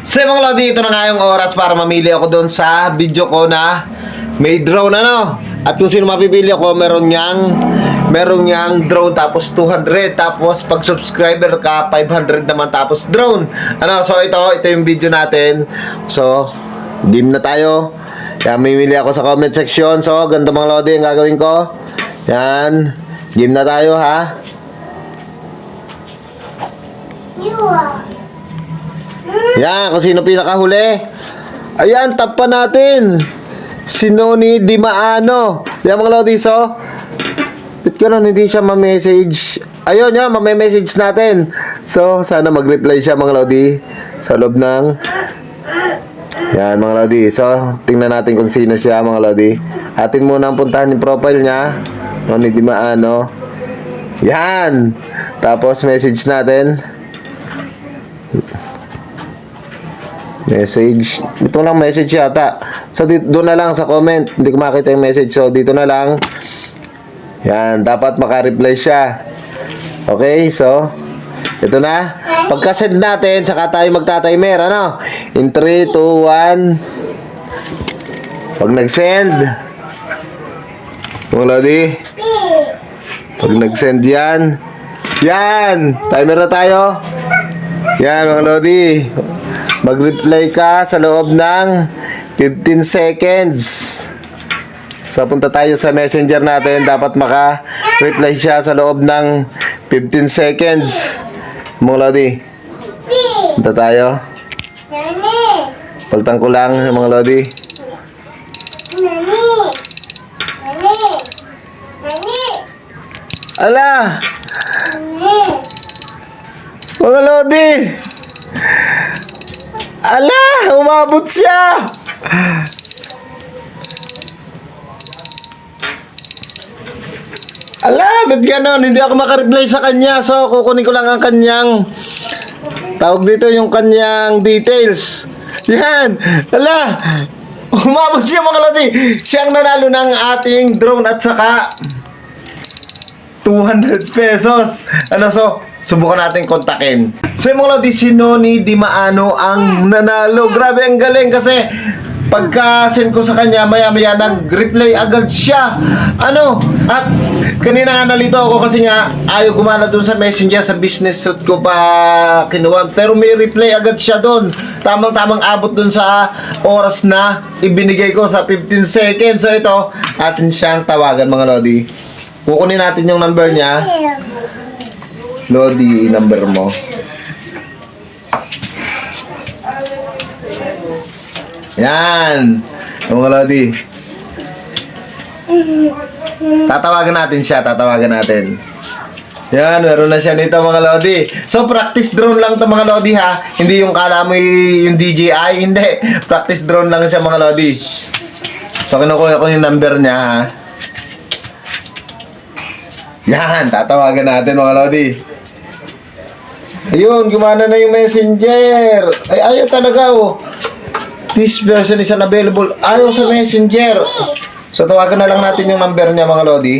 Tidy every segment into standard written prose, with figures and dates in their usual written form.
So mga Lodi, ito na nga yung oras para mamili ako doon sa video ko na may drone ano. At kung sino mapipili ako, meron niyang drone tapos 200. Tapos pag subscriber ka, 500 naman tapos drone. Ano, so ito yung video natin. So, game na tayo. Kaya mamili ako sa comment section. So, ganito mga Lodi ang gagawin ko. Yan. Game na tayo ha. Yan, kung sino pinakahuli. Ayan, tap pa natin. Si Noni Di Maano. Yan mga Lodi, so bit ka nun, hindi siya ma-message. Ayun yan, ma-message natin. So, sana mag-reply siya mga Lodi sa loob ng yan mga Lodi. So, tingnan natin kung sino siya mga Lodi. Atin muna ang puntahan yung profile niya, Noni Di Maano. Yan. Tapos message natin. Message. Ito lang message yata. So, doon na lang sa comment. Hindi ko makita yung message. So, dito na lang. Yan. Dapat makareply siya. Okay. So, ito na. Pagka-send natin, saka tayo magta-timer. Ano? In 3, 2, 1. Pag nag-send. Mga Lodi. Pag nag-send yan. Yan. Timer na tayo. Yan mga Lodi. Mag-reply ka sa loob ng 15 seconds. So, punta tayo sa messenger natin. Dapat maka-reply siya sa loob ng 15 seconds. Mga Lodi. Punta tayo. Paltang ko lang, mga Lodi. Ala! Mga Lodi! Ala! Umabot siya! Ala! Ba't ganon? Hindi ako makareply sa kanya. So, kukunin ko lang ang kanyang tawag dito yung kanyang details. Yan! Ala! Umabot siya mga Lodi! Siya ang nanalo ng ating drone at saka 200 pesos. Ano, so, subukan natin kontakin. So, yung mga Lodi, si Noni Di Maano ang nanalo. Grabe, ang galing kasi pagka-send ko sa kanya, maya-maya nag-reply agad siya. Ano, at kanina nga nalito ako kasi nga ayaw gumana dun sa messenger, sa business suit ko pa kinuha. Pero may reply agad siya dun. Tamang-tamang abot dun sa oras na ibinigay ko sa 15 seconds. So, ito, atin siyang tawagan mga Lodi. Kukunin natin yung number niya. Lodi, number mo. Yan. Mga Lodi. Tatawagan natin siya. Tatawagan natin. Yan. Meron na siya nito mga Lodi. So, practice drone lang to mga Lodi ha. Hindi yung kala mo yung DJI. Hindi. Practice drone lang siya mga Lodi. So, kinukuha ko yung number niya ha. Yan, tatawagan natin mga Lodi. Ayun, gumana na yung messenger. Ay, ayaw talaga oh. This version is unavailable. Ayaw sa messenger. So, tawagan na lang natin yung number niya mga Lodi.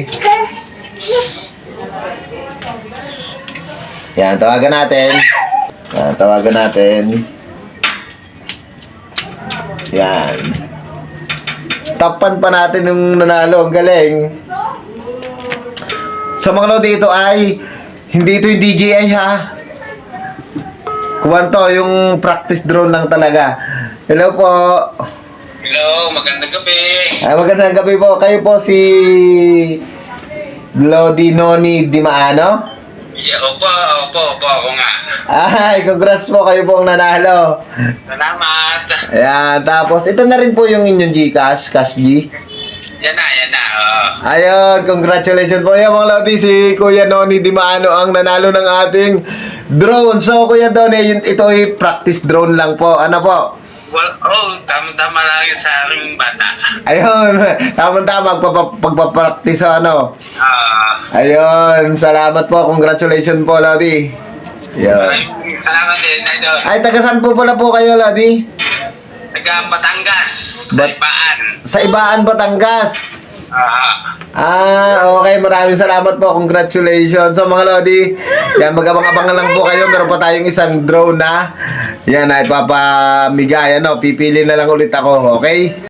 Yan, tawagan natin. Yan, tawagan natin. Yan. Tapan pa natin yung nanalo. Ang galing. So mga Lodi, ito ay hindi ito yung DJI ha. Kuwanto, yung practice drone lang talaga. Hello po. Hello, magandang gabi. Ay, magandang gabi po. Kayo po si Lodi Noni Di Maano? Yeah, opo, ako nga. Ay, congrats po, kayo po ang nanalo. Salamat. Ayan, tapos ito na rin po yung inyong Gcash, Cash G. Yan na. Ayun, congratulations po. Yan mga Lodi, si Kuya Noni Di Maano ang nanalo ng ating drone. So, Kuya Noni, ito ay practice drone lang po. Ano po? Well, tama-tama lang yun sa aking bata. Ayun, tama-tama, pagpapractice ano. Ayun, salamat po. Congratulations po, Lodi. Ayun. Maraming salamat din, Idol. Ay, taga-saan po pala po kayo, Lodi? Taga Batangas, sa Ibaan. Sa Ibaan, Batangas. Okay. Maraming salamat po. Congratulations. So, mga Lodi, yan, mag-abang-abangan lang po kayo. Meron pa tayong isang drone na. Yan, ay papamigay. Ano, pipili na lang ulit ako. Okay?